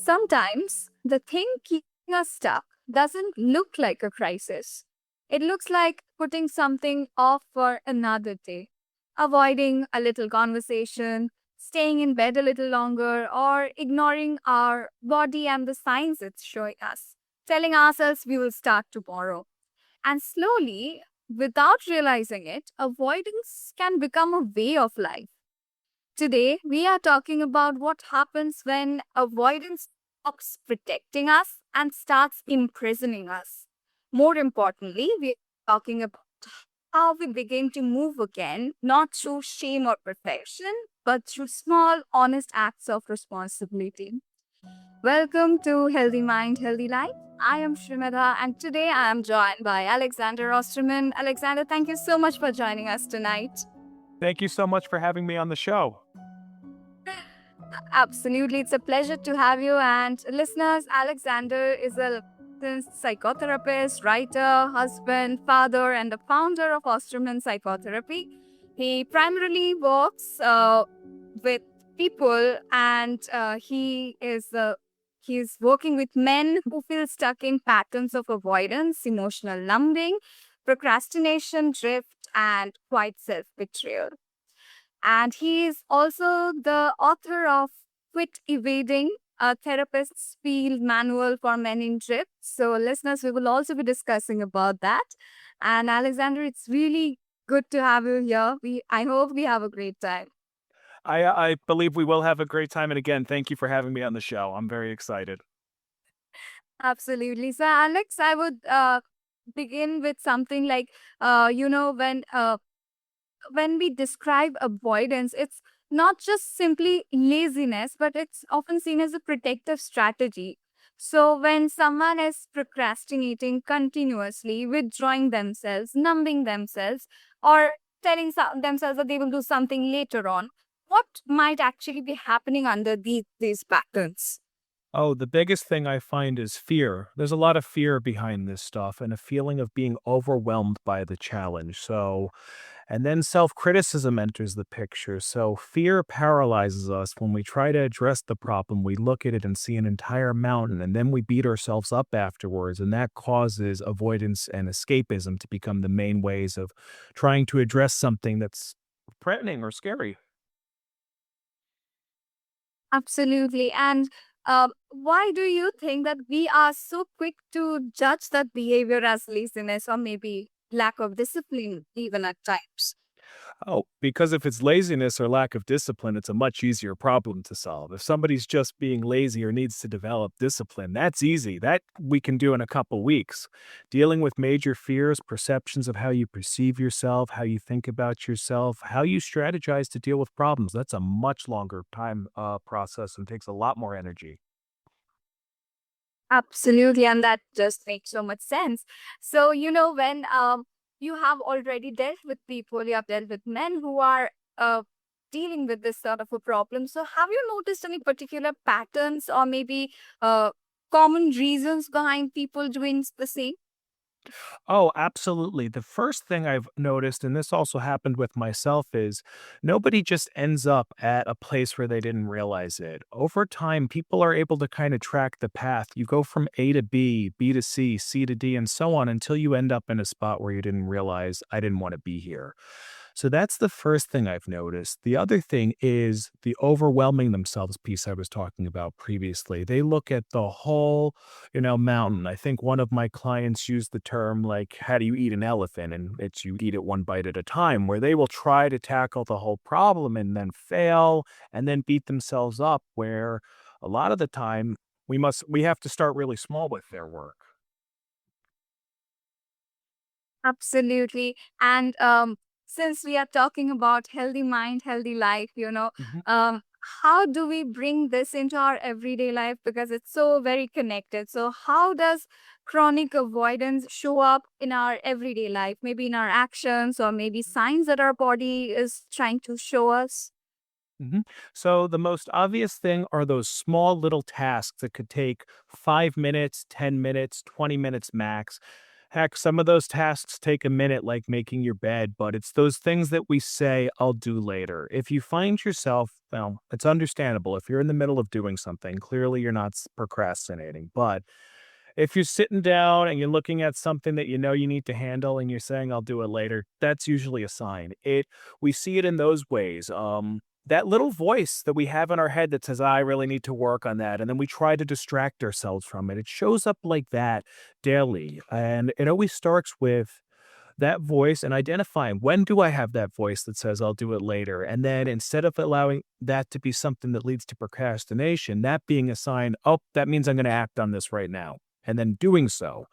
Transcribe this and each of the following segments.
Sometimes the thing keeping us stuck doesn't look like a crisis. It looks like putting something off for another day, avoiding a little conversation, staying in bed a little longer, or ignoring our body and the signs it's showing us, telling ourselves we will start tomorrow. And slowly, without realizing it, avoidance can become a way of life. Today, we are talking about what happens when avoidance stops protecting us and starts imprisoning us. More importantly, we are talking about how we begin to move again, not through shame or perfection, but through small, honest acts of responsibility. Welcome to Healthy Mind, Healthy Life. I am Shrimada, and today I am joined by Alexander Osterman. Alexander, thank you so much for joining us tonight. Thank you so much for having me on the show. Absolutely. It's a pleasure to have you. And listeners, Alexander is a licensed psychotherapist, writer, husband, father, and the founder of Osterman Psychotherapy. He primarily works with people, and he's working with men who feel stuck in patterns of avoidance, emotional numbing, procrastination, drift, and quite self-betrayal. And he is also the author of Quit Evading, a therapist's field manual for men in drift. So, listeners, we will also be discussing about that. And Alexander, it's really good to have you here. I hope we have a great time. I believe we will have a great time. And again, thank you for having me on the show. I'm very excited. Absolutely. So, Alex, I would begin with something like, when we describe avoidance, it's not just simply laziness, but it's often seen as a protective strategy. So, when someone is procrastinating continuously, withdrawing themselves, numbing themselves, or telling themselves that they will do something later on, what might actually be happening under these patterns? Oh, the biggest thing I find is fear. There's a lot of fear behind this stuff and a feeling of being overwhelmed by the challenge. And then self criticism enters the picture. So, fear paralyzes us. When we try to address the problem, we look at it and see an entire mountain, and then we beat ourselves up afterwards. And that causes avoidance and escapism to become the main ways of trying to address something that's threatening or scary. Absolutely. And why do you think that we are so quick to judge that behavior as laziness or maybe lack of discipline, even at times? Oh, because if it's laziness or lack of discipline, it's a much easier problem to solve. If somebody's just being lazy or needs to develop discipline, that's easy. That we can do in a couple weeks. Dealing with major fears, perceptions of how you perceive yourself, how you think about yourself, how you strategize to deal with problems, that's a much longer time process and takes a lot more energy. Absolutely. And that just makes so much sense. So, when you have already dealt with people, you have dealt with men who are dealing with this sort of a problem. So, have you noticed any particular patterns or maybe common reasons behind people doing the same? Oh, absolutely. The first thing I've noticed, and this also happened with myself, is nobody just ends up at a place where they didn't realize it. Over time, people are able to kind of track the path. You go from A to B, B to C, C to D, and so on until you end up in a spot where you didn't realize I didn't want to be here. So that's the first thing I've noticed. The other thing is the overwhelming themselves piece I was talking about previously. They look at the whole mountain. I think one of my clients used the term like, how do you eat an elephant? And it's you eat it one bite at a time, where they will try to tackle the whole problem and then fail and then beat themselves up, where a lot of the time we have to start really small with their work. Absolutely. And since we are talking about healthy mind, healthy life, how do we bring this into our everyday life? Because it's so very connected. So, how does chronic avoidance show up in our everyday life? Maybe in our actions or maybe signs that our body is trying to show us? Mhm. So the most obvious thing are those small little tasks that could take 5 minutes, 10 minutes, 20 minutes max. Heck, some of those tasks take a minute, like making your bed, but it's those things that we say, I'll do later. If you find yourself, well, it's understandable. If you're in the middle of doing something, clearly you're not procrastinating. But if you're sitting down and you're looking at something that you know you need to handle and you're saying, I'll do it later, that's usually a sign. We see it in those ways. That little voice that we have in our head that says, I really need to work on that. And then we try to distract ourselves from it. It shows up like that daily. And it always starts with that voice and identifying when do I have that voice that says I'll do it later? And then instead of allowing that to be something that leads to procrastination, that being a sign, oh, that means I'm going to act on this right now. And then doing so,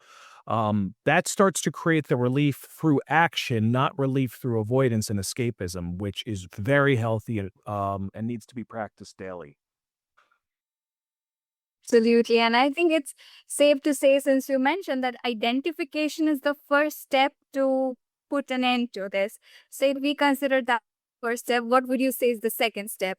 that starts to create the relief through action, not relief through avoidance and escapism, which is very healthy and needs to be practiced daily. Absolutely. And I think it's safe to say, since you mentioned that identification is the first step to put an end to this. So if we consider that first step, what would you say is the second step?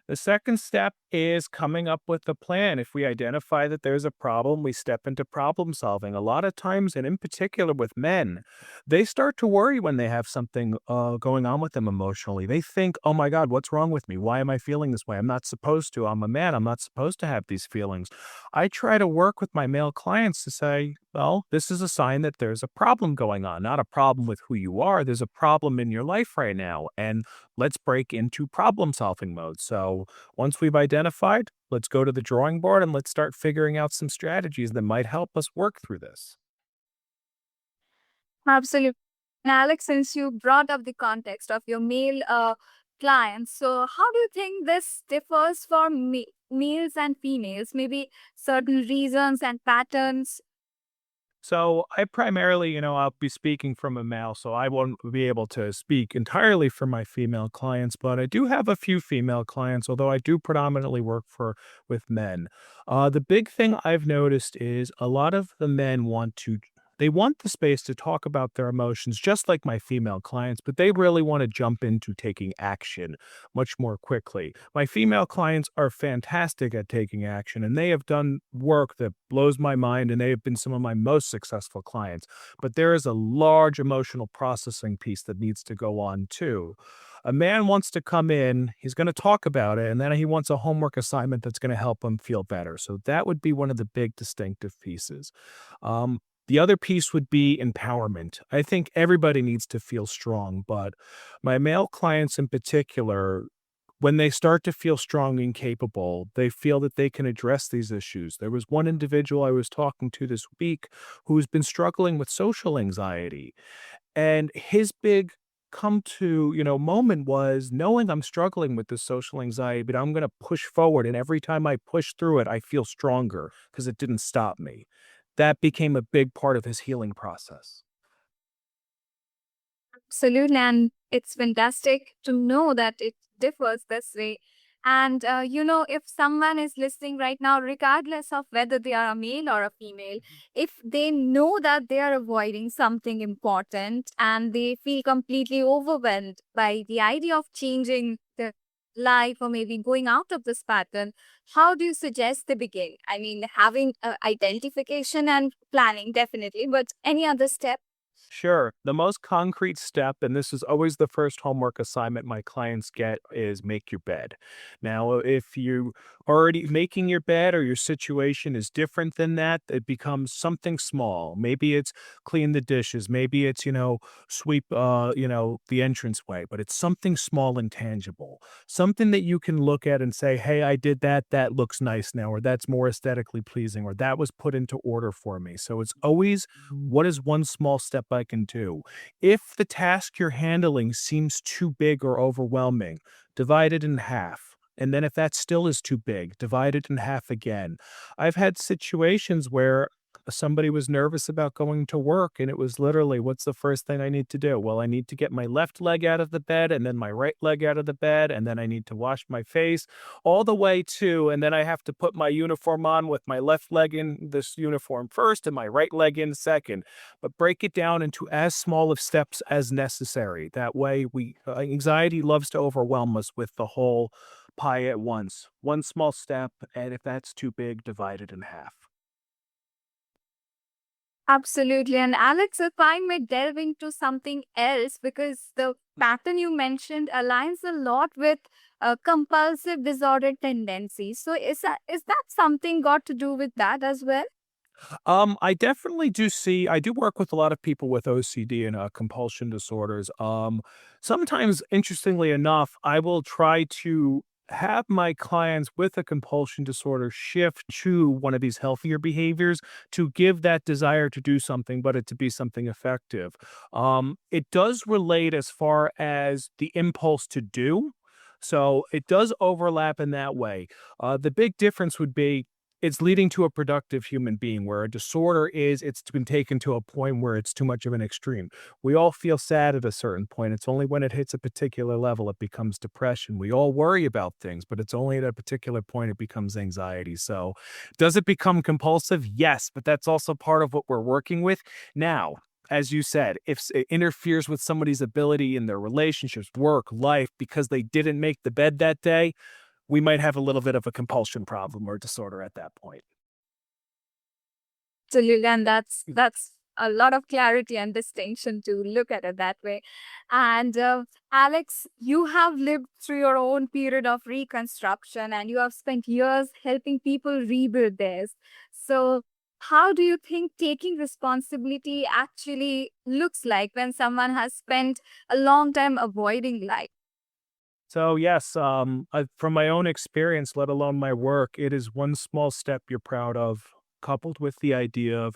The second step is coming up with a plan. If we identify that there's a problem, we step into problem solving. A lot of times, and in particular with men, they start to worry when they have something going on with them emotionally. They think, oh my God, what's wrong with me? Why am I feeling this way? I'm not supposed to. I'm a man. I'm not supposed to have these feelings. I try to work with my male clients to say, well, this is a sign that there's a problem going on, not a problem with who you are. There's a problem in your life right now. And let's break into problem solving mode. So once we've identified, let's go to the drawing board and let's start figuring out some strategies that might help us work through this. Absolutely. And Alex, since you brought up the context of your male clients, so how do you think this differs for males and females? Maybe certain reasons and patterns. So I primarily, I'll be speaking from a male, so I won't be able to speak entirely for my female clients, but I do have a few female clients, although I do predominantly work with men. The big thing I've noticed is a lot of the men they want the space to talk about their emotions, just like my female clients, but they really want to jump into taking action much more quickly. My female clients are fantastic at taking action, and they have done work that blows my mind, and they have been some of my most successful clients. But there is a large emotional processing piece that needs to go on too. A man wants to come in, he's going to talk about it, and then he wants a homework assignment that's going to help him feel better. So that would be one of the big distinctive pieces. The other piece would be empowerment. I think everybody needs to feel strong, but my male clients in particular, when they start to feel strong and capable, they feel that they can address these issues. There was one individual I was talking to this week who's been struggling with social anxiety. And his big come to, moment was knowing I'm struggling with this social anxiety, but I'm going to push forward. And every time I push through it, I feel stronger because it didn't stop me. That became a big part of his healing process. Absolutely. And it's fantastic to know that it differs this way. And, if someone is listening right now, regardless of whether they are a male or a female, if they know that they are avoiding something important and they feel completely overwhelmed by the idea of changing their life or maybe going out of this pattern, how do you suggest they begin? I mean, having identification and planning, definitely, but any other step? Sure. The most concrete step, and this is always the first homework assignment my clients get, is make your bed. Now, if you already making your bed or your situation is different than that, it becomes something small. Maybe it's clean the dishes. Maybe it's, sweep, the entranceway, but it's something small and tangible. Something that you can look at and say, hey, I did that. That looks nice now, or that's more aesthetically pleasing, or that was put into order for me. So it's always what is one small step I can do? If the task you're handling seems too big or overwhelming, divide it in half. And then if that still is too big, divide it in half again. I've had situations where somebody was nervous about going to work, and it was literally, what's the first thing I need to do? Well, I need to get my left leg out of the bed and then my right leg out of the bed, and then I need to wash my face all the way to, and then I have to put my uniform on with my left leg in this uniform first and my right leg in second. But break it down into as small of steps as necessary. That way, anxiety loves to overwhelm us with the whole pie at once. One small step, and if that's too big, divide it in half. Absolutely. And Alex, if I may delve into something else, because the pattern you mentioned aligns a lot with compulsive disorder tendencies. So is that something got to do with that as well? I definitely do see I do work with a lot of people with OCD and compulsion disorders. Sometimes, interestingly enough, I will try to have my clients with a compulsion disorder shift to one of these healthier behaviors to give that desire to do something, but it to be something effective. It does relate as far as the impulse to do. So it does overlap in that way. The big difference would be it's leading to a productive human being, where a disorder is it's been taken to a point where it's too much of an extreme. We all feel sad at a certain point. It's only when it hits a particular level it becomes depression. We all worry about things, but it's only at a particular point it becomes anxiety. So, does it become compulsive? Yes, but that's also part of what we're working with. Now, as you said, if it interferes with somebody's ability in their relationships, work, life, because they didn't make the bed that day, we might have a little bit of a compulsion problem or disorder at that point. Absolutely, and that's a lot of clarity and distinction to look at it that way. And Alex, you have lived through your own period of reconstruction, and you have spent years helping people rebuild theirs. So, how do you think taking responsibility actually looks like when someone has spent a long time avoiding life? So yes, from my own experience, let alone my work, it is one small step you're proud of, coupled with the idea of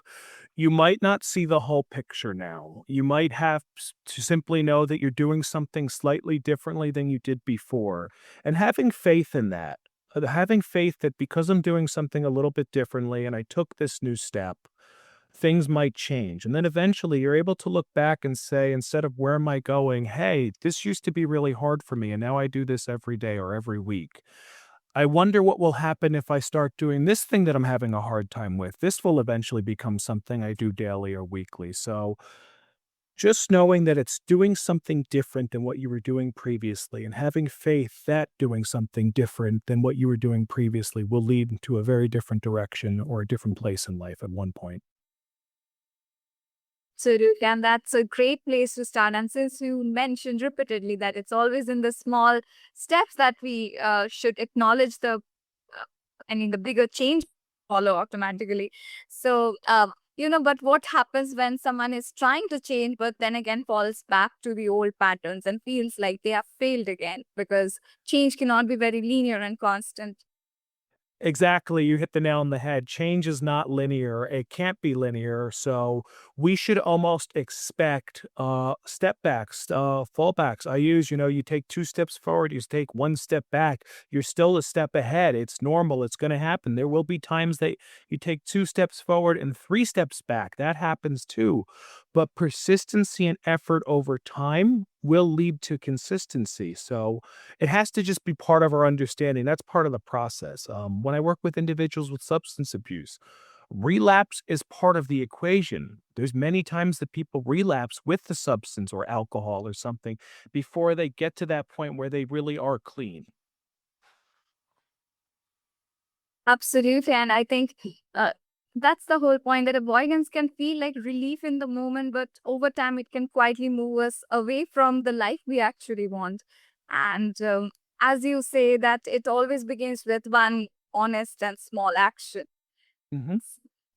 you might not see the whole picture now. You might have to simply know that you're doing something slightly differently than you did before, and having faith in that. Having faith that because I'm doing something a little bit differently and I took this new step, things might change. And then eventually you're able to look back and say, instead of where am I going, hey, this used to be really hard for me. And now I do this every day or every week. I wonder what will happen if I start doing this thing that I'm having a hard time with. This will eventually become something I do daily or weekly. So just knowing that it's doing something different than what you were doing previously and having faith that doing something different than what you were doing previously will lead to a very different direction or a different place in life at one point. Absolutely, and that's a great place to start. And since you mentioned repeatedly that it's always in the small steps that we should acknowledge the bigger change follow automatically. So, but what happens when someone is trying to change, but then again falls back to the old patterns and feels like they have failed again because change cannot be very linear and constant. Exactly, you hit the nail on the head. Change is not linear. It can't be linear. So we should almost expect step backs, fallbacks. You take two steps forward, you take one step back. You're still a step ahead. It's normal. It's going to happen. There will be times that you take two steps forward and three steps back. That happens too. But persistency and effort over time will lead to consistency. So it has to just be part of our understanding. That's part of the process. When I work with individuals with substance abuse, relapse is part of the equation. There's many times that people relapse with the substance or alcohol or something before they get to that point where they really are clean. Absolutely. And I think uh, that's the whole point, that avoidance can feel like relief in the moment, but over time it can quietly move us away from the life we actually want. And as you say, that it always begins with one honest and small action. Mhm.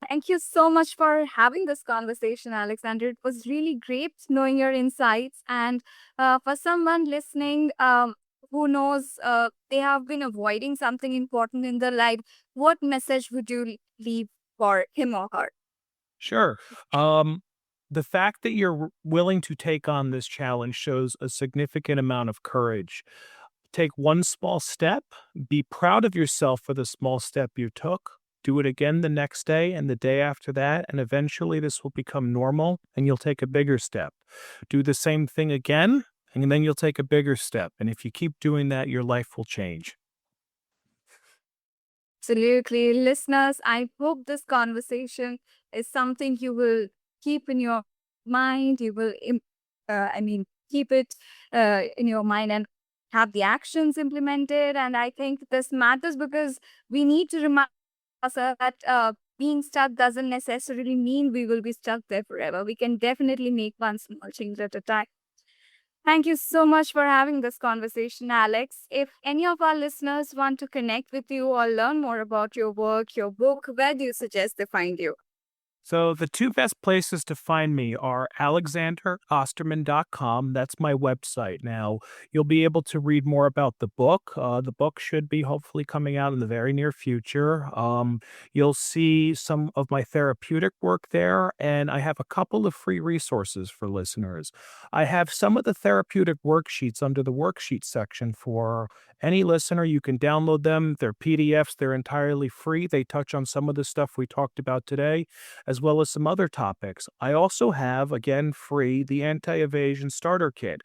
Thank you so much for having this conversation, Alexander. It was really great knowing your insights. And for someone listening who knows they have been avoiding something important in their life, what message would you leave for him or her? Sure. Um, the fact that you're willing to take on this challenge shows a significant amount of courage. Take one small step, be proud of yourself for the small step you took. Do it again the next day and the day after that, and eventually this will become normal and you'll take a bigger step. Do the same thing again, and then you'll take a bigger step. And if you keep doing that, your life will change. Absolutely. Listeners, I hope this conversation is something you will keep in your mind. You will, keep it in your mind and have the actions implemented. And I think this matters because we need to remind ourselves that being stuck doesn't necessarily mean we will be stuck there forever. We can definitely make one small change at a time. Thank you so much for having this conversation, Alex. If any of our listeners want to connect with you or learn more about your work, your book, where do you suggest they find you? So the two best places to find me are alexanderosterman.com. That's my website. Now, you'll be able to read more about the book. The book should be hopefully coming out in the very near future. You'll see some of my therapeutic work there, and I have a couple of free resources for listeners. I have some of the therapeutic worksheets under the worksheet section for any listener. You can download them. They're PDFs, they're entirely free. They touch on some of the stuff we talked about today as well as some other topics. I also have, again, free, the Anti Evasion Starter Kit.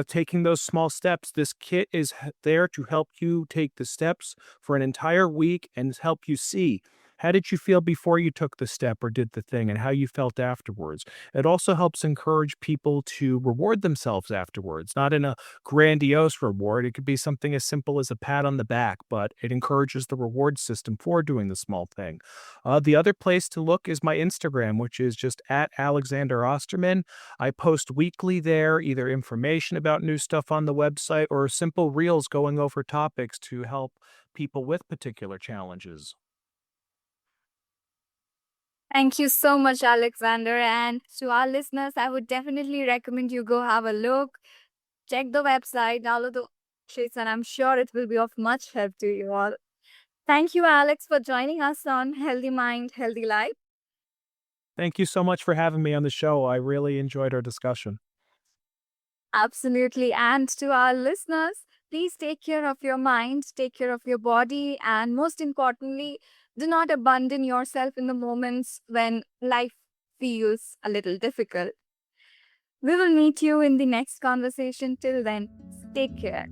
Taking those small steps, this kit is there to help you take the steps for an entire week and help you see how did you feel before you took the step or did the thing and how you felt afterwards. It also helps encourage people to reward themselves afterwards, not in a grandiose reward. It could be something as simple as a pat on the back, but it encourages the reward system for doing the small thing. The other place to look is my Instagram, which is just at Alexander Osterman. I post weekly there, either information about new stuff on the website or simple reels going over topics to help people with particular challenges. Thank you so much, Alexander. And to our listeners, I would definitely recommend you go have a look, check the website, download the sheets, and I'm sure it will be of much help to you all. Thank you, Alex, for joining us on Healthy Mind, Healthy Life. Thank you so much for having me on the show. I really enjoyed our discussion. Absolutely. And to our listeners, please take care of your mind, take care of your body, and most importantly, do not abandon yourself in the moments when life feels a little difficult. We will meet you in the next conversation. Till then, take care.